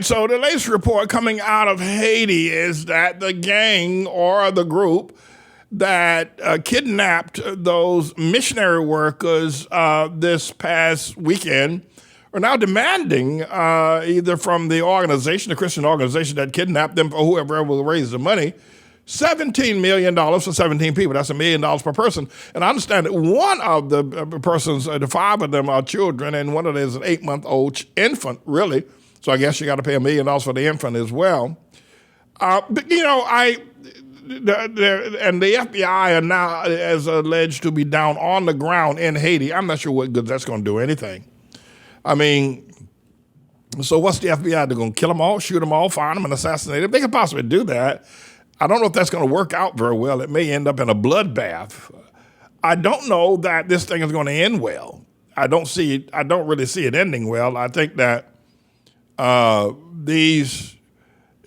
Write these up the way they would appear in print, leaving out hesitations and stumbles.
So the latest report coming out of Haiti is that the gang or the group that kidnapped those missionary workers this past weekend are now demanding either from the organization, the Christian organization that kidnapped them, or whoever will raise the money, $17 million for 17 people. That's $1 million per person. And I understand that one of the persons, the five of them are children, and one of them is an 8-month-old infant, really. So I guess you got to pay $1 million for the infant as well. But, you know, and the FBI are now is alleged to be down on the ground in Haiti. I'm not sure what good that's going to do anything. I mean, so what's the FBI? They're going to kill them all, shoot them all, find them, and assassinate them? They could possibly do that. I don't know if that's going to work out very well. It may end up in a bloodbath. I don't know that this thing is going to end well. I don't really see it ending well. I think that these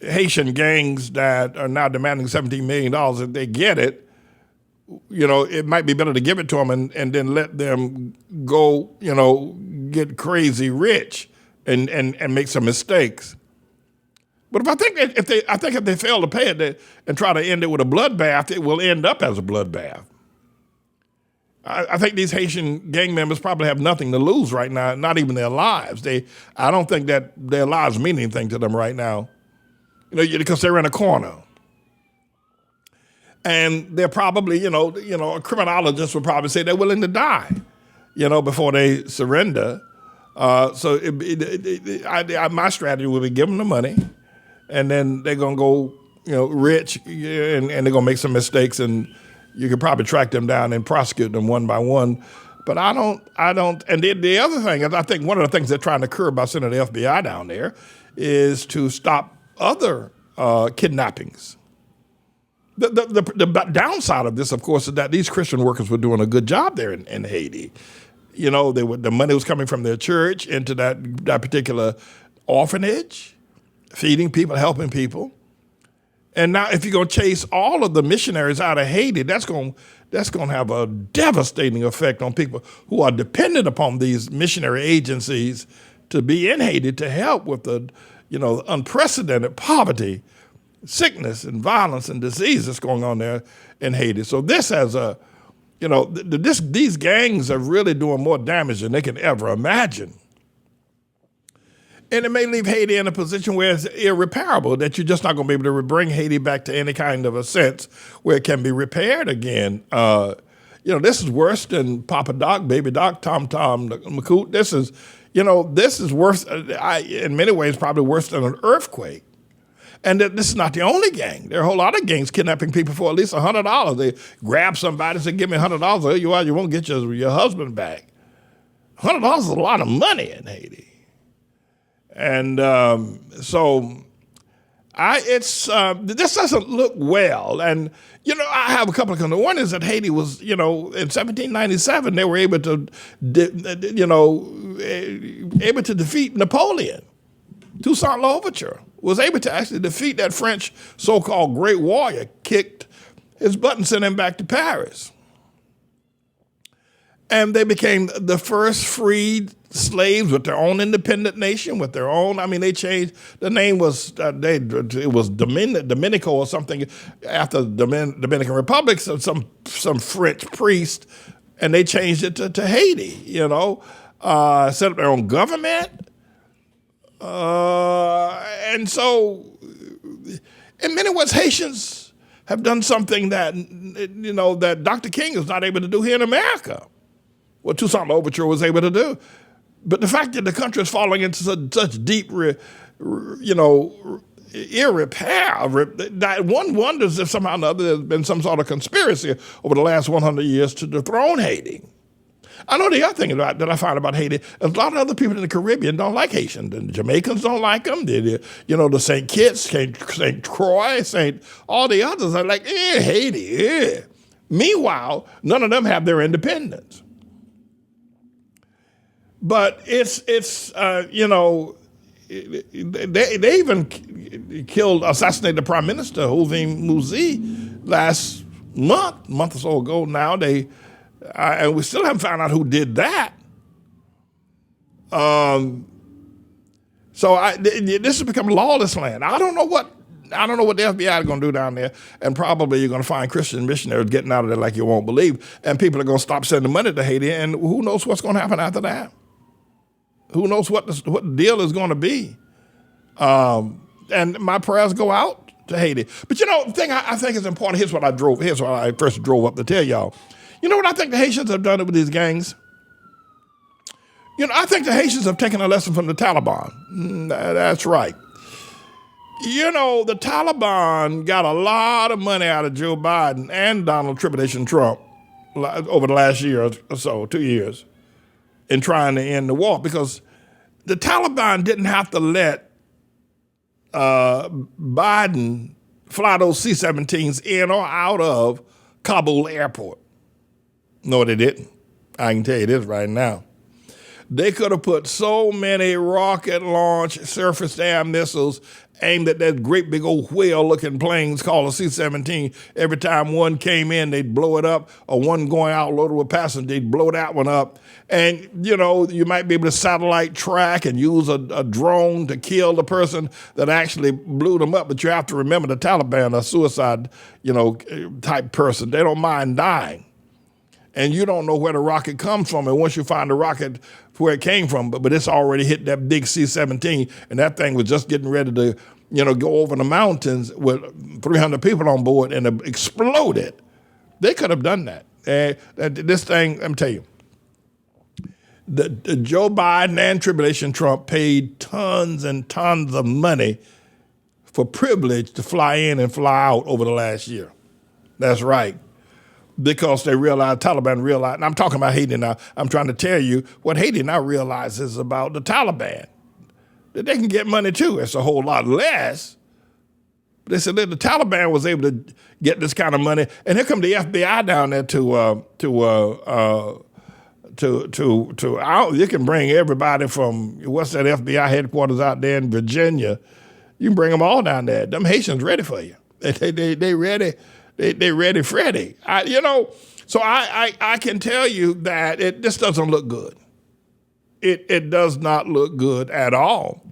Haitian gangs that are now demanding $17 million, if they get it, you know, it might be better to give it to them and then let them go, you know, get crazy rich and make some mistakes. But if they fail to pay it and try to end it with a bloodbath, it will end up as a bloodbath. I think these Haitian gang members probably have nothing to lose right now, not even their lives. I don't think that their lives mean anything to them right now, you know, because they're in a corner. And they're probably, you know, a criminologist would probably say they're willing to die, you know, before they surrender. So my strategy would be give them the money, and then they're going to go, you know, rich, and they're going to make some mistakes, and you could probably track them down and prosecute them one by one. But I don't, and the other thing is, I think one of the things they're trying to curb by sending the FBI down there is to stop other kidnappings. The downside of this, of course, is that these Christian workers were doing a good job there in Haiti. You know, the money was coming from their church into that particular orphanage, feeding people, helping people. And now if you're going to chase all of the missionaries out of Haiti, that's going to have a devastating effect on people who are dependent upon these missionary agencies to be in Haiti to help with the, you know, unprecedented poverty, sickness and violence and disease that's going on there in Haiti. So this has these gangs are really doing more damage than they can ever imagine. And it may leave Haiti in a position where it's irreparable, that you're just not going to be able to bring Haiti back to any kind of a sense where it can be repaired again. You know, this is worse than Papa Doc, Baby Doc, Tom Tom, Macoute. This is worse, in many ways, probably worse than an earthquake. And this is not the only gang. There are a whole lot of gangs kidnapping people for at least $100. They grab somebody and say, give me $100, or you won't get your husband back. $100 is a lot of money in Haiti. And so this doesn't look well. And, you know, I have a couple of concerns. One is that Haiti was, you know, in 1797, they were able to defeat Napoleon. Toussaint Louverture was able to actually defeat that French so-called great warrior, kicked his butt and sent him back to Paris. And they became the first freed slaves with their own independent nation, with their own, I mean, they changed, the name was, it was Dominico or something after the Dominican Republic, so some French priest, and they changed it to Haiti, you know, set up their own government. And so, in many ways, Haitians have done something that, you know, that Dr. King is not able to do here in America, what Toussaint Louverture was able to do. But the fact that the country is falling into such deep, irreparable, that one wonders if somehow or another there's been some sort of conspiracy over the last 100 years to dethrone Haiti. I know the other thing that I find about Haiti, a lot of other people in the Caribbean don't like Haitians. The Jamaicans don't like them. The St. Kitts, St. Croix, all the others are like, Haiti, Meanwhile, none of them have their independence. But they even assassinated the prime minister, Hovin Mouzi, last month or so ago now. And we still haven't found out who did that. So this has become lawless land. I don't know what the FBI is going to do down there, and probably you're going to find Christian missionaries getting out of there like you won't believe, and people are going to stop sending money to Haiti, and who knows what's going to happen after that? Who knows what the deal is going to be? And my prayers go out to Haiti. But the thing I think is important, here's what I first drove up to tell y'all. You know what I think the Haitians have done with these gangs? I think the Haitians have taken a lesson from the Taliban. That's right. The Taliban got a lot of money out of Joe Biden and Donald Tribulation Trump over the last year or so, 2 years, in trying to end the war, because the Taliban didn't have to let Biden fly those C-17s in or out of Kabul airport. No, they didn't. I can tell you this right now. They could have put so many rocket launch surface to air missiles aimed at that great big old whale-looking planes called a C-17. Every time one came in, they'd blow it up, or one going out loaded with passengers, they'd blow that one up. And, you might be able to satellite track and use a drone to kill the person that actually blew them up. But you have to remember the Taliban are suicide, type person. They don't mind dying. And you don't know where the rocket comes from. And once you find the rocket where it came from, but it's already hit that big C-17, and that thing was just getting ready to, go over the mountains with 300 people on board, and it exploded. They could have done that. This thing, let me tell you, the Joe Biden and Tribulation Trump paid tons and tons of money for privilege to fly in and fly out over the last year. That's right. Because Taliban realized, and I'm talking about Haiti now, I'm trying to tell you what Haiti now realizes about the Taliban, that they can get money too. It's a whole lot less. They said that the Taliban was able to get this kind of money, and here come the FBI down there you can bring everybody from, what's that FBI headquarters out there in Virginia, you can bring them all down there. Them Haitians ready for you. They ready. They ready, Freddy. So I can tell you that this doesn't look good. It does not look good at all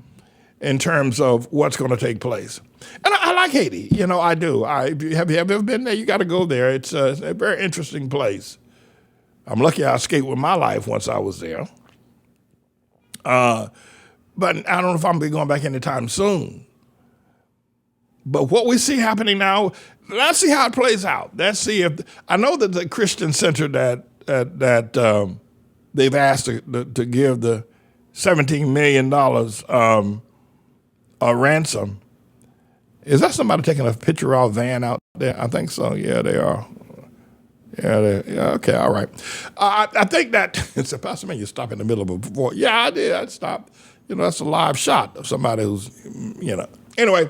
in terms of what's going to take place. And I like Haiti. I do. Have you ever been there? You got to go there. It's a very interesting place. I'm lucky I escaped with my life once I was there. But I don't know if I'm going to be going back anytime soon. But what we see happening now, let's see how it plays out. Let's see if I know that the Christian Center that they've asked to give the $17 million a ransom. Is that somebody taking a picture of a van out there? I think so. Yeah, they are. Yeah, okay, all right. I think that it's a Pastor Man. You stop in the middle of a before. Yeah, I did. I stopped. That's a live shot of somebody who's Anyway.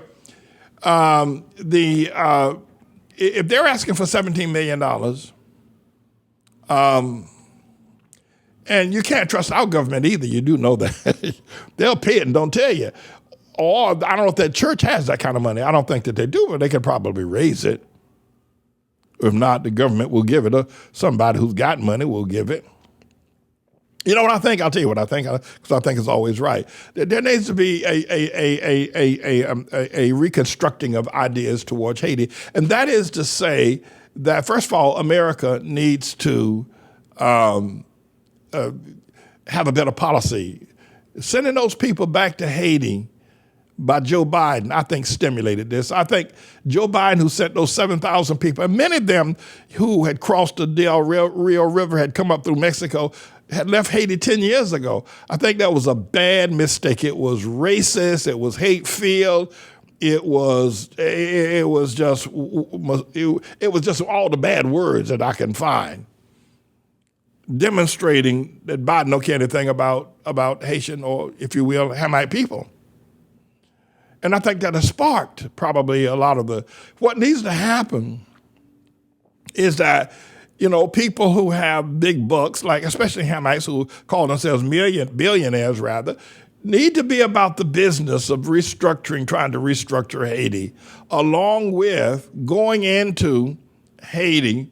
If they're asking for $17 million, and you can't trust our government either, you do know that. They'll pay it and don't tell you. Or I don't know if that church has that kind of money. I don't think that they do, but they could probably raise it. If not, the government will give it, or somebody who's got money will give it. You know what I think? I'll tell you what I think, because I think it's always right. There needs to be a reconstructing of ideas towards Haiti, and that is to say that, first of all, America needs to have a better policy. Sending those people back to Haiti by Joe Biden, I think, stimulated this. I think Joe Biden, who sent those 7,000 people, and many of them who had crossed the Del Rio River, had come up through Mexico, had left Haiti 10 years ago. I think that was a bad mistake. It was racist. It was hate-filled. It was just all the bad words that I can find, demonstrating that Biden don't care anything about Haitian, or, if you will, Hamite people. And I think that has sparked probably a lot of what needs to happen is that, people who have big bucks, like especially Hamites who call themselves billionaires rather, need to be about the business of trying to restructure Haiti, along with going into Haiti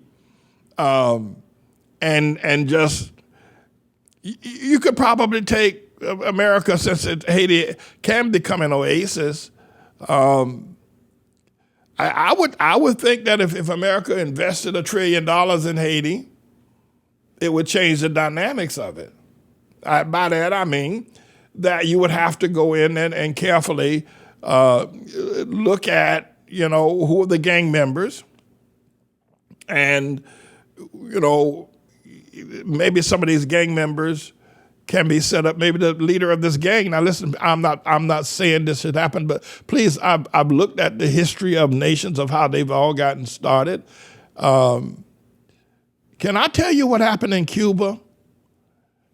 and just, you could probably take America, since Haiti can become an oasis, I would think that if America invested $1 trillion in Haiti, it would change the dynamics of it. By that I mean that you would have to go in and carefully look at, who are the gang members, and maybe some of these gang members can be set up. Maybe the leader of this gang. Now, listen, I'm not saying this should happen, but please, I've looked at the history of nations of how they've all gotten started. Can I tell you what happened in Cuba?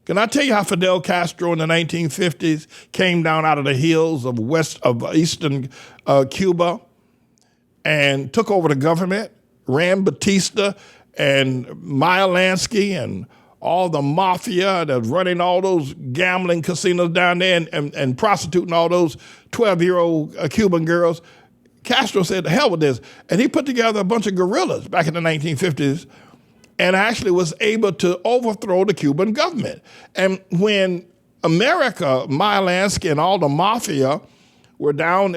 Can I tell you how Fidel Castro in the 1950s came down out of the hills of eastern Cuba and took over the government, ran Batista and Meyer Lansky and all the mafia that's running all those gambling casinos down there and prostituting all those 12-year-old Cuban girls? Castro said, the hell with this. And he put together a bunch of guerrillas back in the 1950s and actually was able to overthrow the Cuban government. And when America, Meyer Lansky and all the mafia were down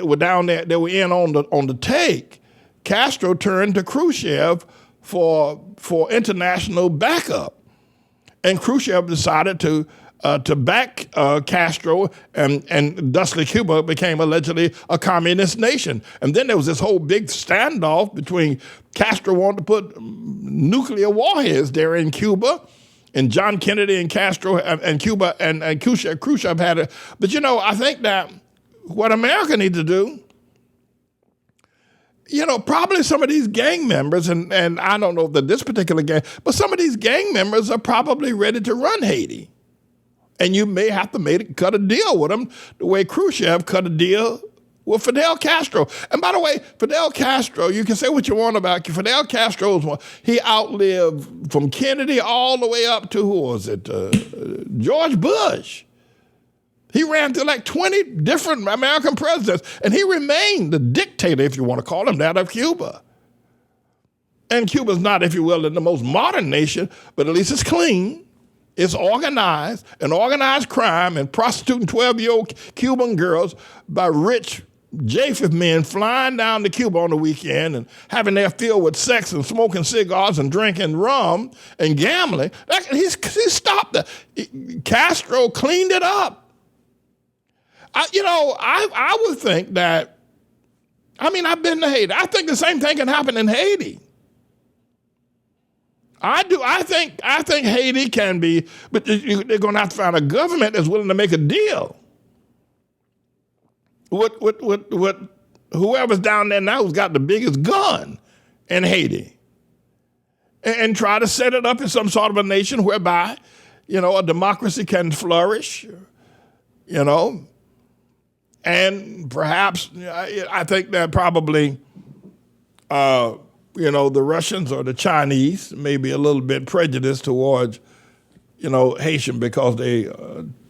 there, they were in on the take, Castro turned to Khrushchev for international backup. And Khrushchev decided to back Castro, and thusly Cuba became allegedly a communist nation. And then there was this whole big standoff between Castro wanting to put nuclear warheads there in Cuba, and John Kennedy and Castro and Cuba and Khrushchev had it. But I think that what America needs to do, probably some of these gang members, and I don't know that this particular gang, but some of these gang members are probably ready to run Haiti. And you may have to cut a deal with them the way Khrushchev cut a deal with Fidel Castro. And by the way, Fidel Castro, you can say what you want about Fidel Castro. He outlived from Kennedy all the way up to, who was it, George Bush. He ran through like 20 different American presidents, and he remained the dictator, if you want to call him that, of Cuba. And Cuba's not, if you will, the most modern nation, but at least it's clean. It's organized, and organized crime and prostituting 12-year-old Cuban girls by rich Japheth men flying down to Cuba on the weekend and having their fill with sex and smoking cigars and drinking rum and gambling. He stopped that. Castro cleaned it up. I would think that, I've been to Haiti. I think the same thing can happen in Haiti. I do. I think Haiti can be, but they're going to have to find a government that's willing to make a deal with whoever's down there now who's got the biggest gun in Haiti, and try to set it up in some sort of a nation whereby, a democracy can flourish, and perhaps I think that probably, the Russians or the Chinese may be a little bit prejudiced towards, Haitian because they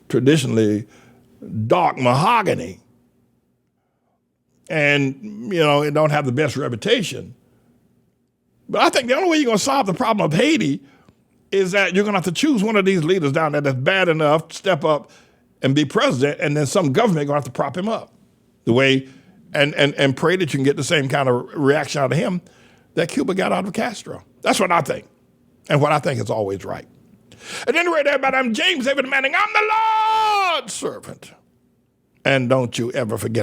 traditionally dark mahogany and, they don't have the best reputation. But I think the only way you're going to solve the problem of Haiti is that you're going to have to choose one of these leaders down there that's bad enough to step up and be president, and then some government going to have to prop him up the way and pray that you can get the same kind of reaction out of him that Cuba got out of Castro. That's what I think. And what I think is always right. At any rate, everybody, I'm James David Manning. I'm the Lord's servant. And don't you ever forget it.